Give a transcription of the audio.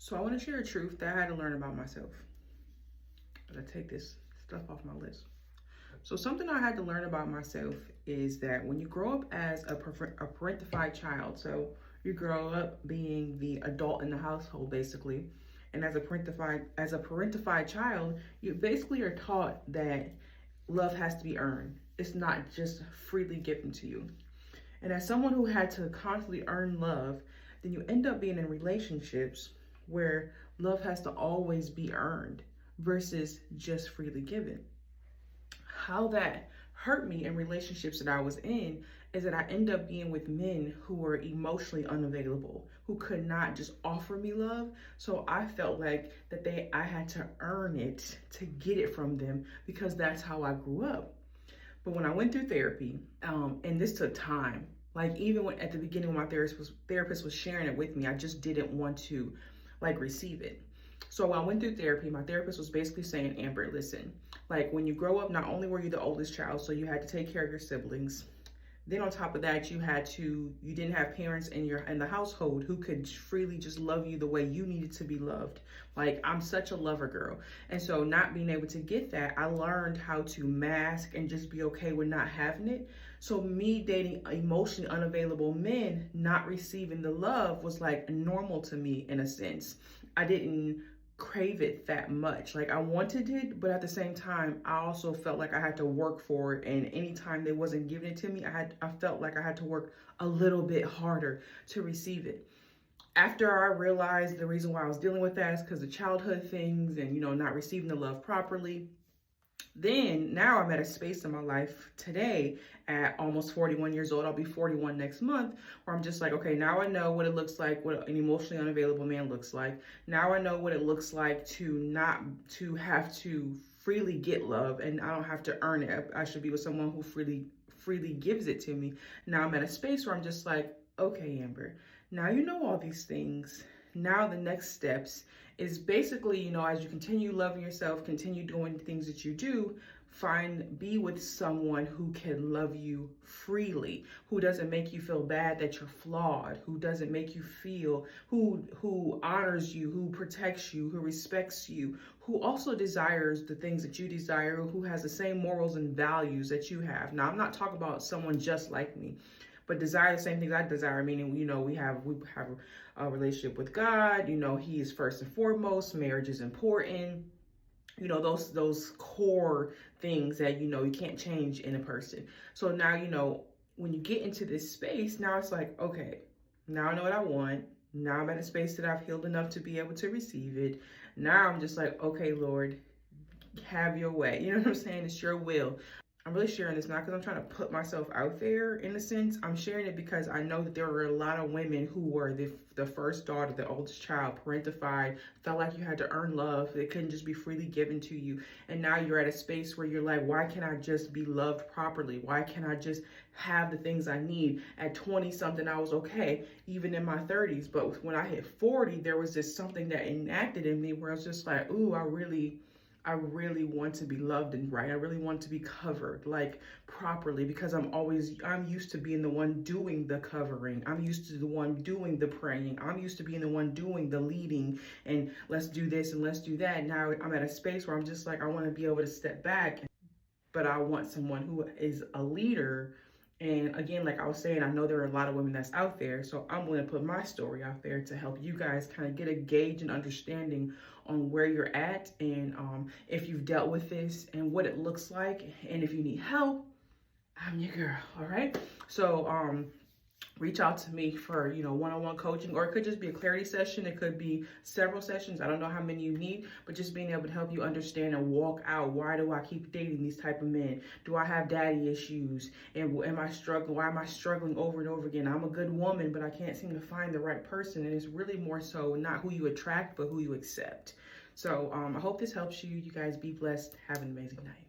So I want to share a truth that I had to learn about myself. I gotta take this stuff off my list. So something I had to learn about myself is that when you grow up as a parentified child, so you grow up being the adult in the household basically, and as a parentified child, you basically are taught that love has to be earned. It's not just freely given to you. And as someone who had to constantly earn love, then you end up being in relationships where love has to always be earned versus just freely given. How that hurt me in relationships that I was in is that I end up being with men who were emotionally unavailable, who could not just offer me love. So I felt like that I had to earn it to get it from them because that's how I grew up. But when I went through therapy, and this took time, like even when at the beginning when my therapist was sharing it with me, I just didn't want to like receive it. So when I went through therapy, my therapist was basically saying, Amber, listen, like when you grow up, not only were you the oldest child, so you had to take care of your siblings. Then on top of that, you didn't have parents in the household who could freely just love you the way you needed to be loved. Like I'm such a lover girl. And so not being able to get that, I learned how to mask and just be okay with not having it. So me dating emotionally unavailable men, not receiving the love was like normal to me in a sense. I didn't crave it that much. Like I wanted it, but at the same time, I also felt like I had to work for it. And anytime they wasn't giving it to me, I felt like I had to work a little bit harder to receive it. After I realized the reason why I was dealing with that is because of childhood things and, not receiving the love properly. Then now I'm at a space in my life today at almost 41 years old. I'll be 41 next month, where I'm just like, okay, now I know what it looks like, what an emotionally unavailable man looks like. Now I know what it looks like to have to freely get love, and I don't have to earn it. I should be with someone who freely gives it to me. Now I'm at a space where I'm just like, okay, Amber, now you know all these things. Now the next steps is basically, as you continue loving yourself, continue doing the things that you do, be with someone who can love you freely, who doesn't make you feel bad that you're flawed, who doesn't make you feel, who honors you, who protects you, who respects you, who also desires the things that you desire, who has the same morals and values that you have. Now, I'm not talking about someone just like me, but desire the same things I desire, meaning, we have a relationship with God, he is first and foremost, marriage is important, those core things that, you can't change in a person. So now, when you get into this space, now it's like, okay, now I know what I want. Now I'm at a space that I've healed enough to be able to receive it. Now I'm just like, okay, Lord, have your way. You know what I'm saying? It's your will. I'm really sharing this not because I'm trying to put myself out there in a sense. I'm sharing it because I know that there were a lot of women who were the first daughter, the oldest child, parentified, felt like you had to earn love. It couldn't just be freely given to you. And now you're at a space where you're like, why can't I just be loved properly? Why can't I just have the things I need? At 20 something, I was okay, even in my 30s. But when I hit 40, there was just something that enacted in me where I was just like, ooh, I really want to be loved and right. I really want to be covered like properly because I'm used to being the one doing the covering. I'm used to the one doing the praying. I'm used to being the one doing the leading and let's do this and let's do that. Now I'm at a space where I'm just like, I want to be able to step back, but I want someone who is a leader. And again, like I was saying, I know there are a lot of women that's out there. So I'm going to put my story out there to help you guys kind of get a gauge and understanding on where you're at and if you've dealt with this and what it looks like. And if you need help, I'm your girl. All right. So reach out to me for, one-on-one coaching, or it could just be a clarity session. It could be several sessions. I don't know how many you need, but just being able to help you understand and walk out. Why do I keep dating these type of men? Do I have daddy issues? And am I struggling? Why am I struggling over and over again? I'm a good woman, but I can't seem to find the right person. And it's really more so not who you attract, but who you accept. So I hope this helps you. You guys be blessed. Have an amazing night.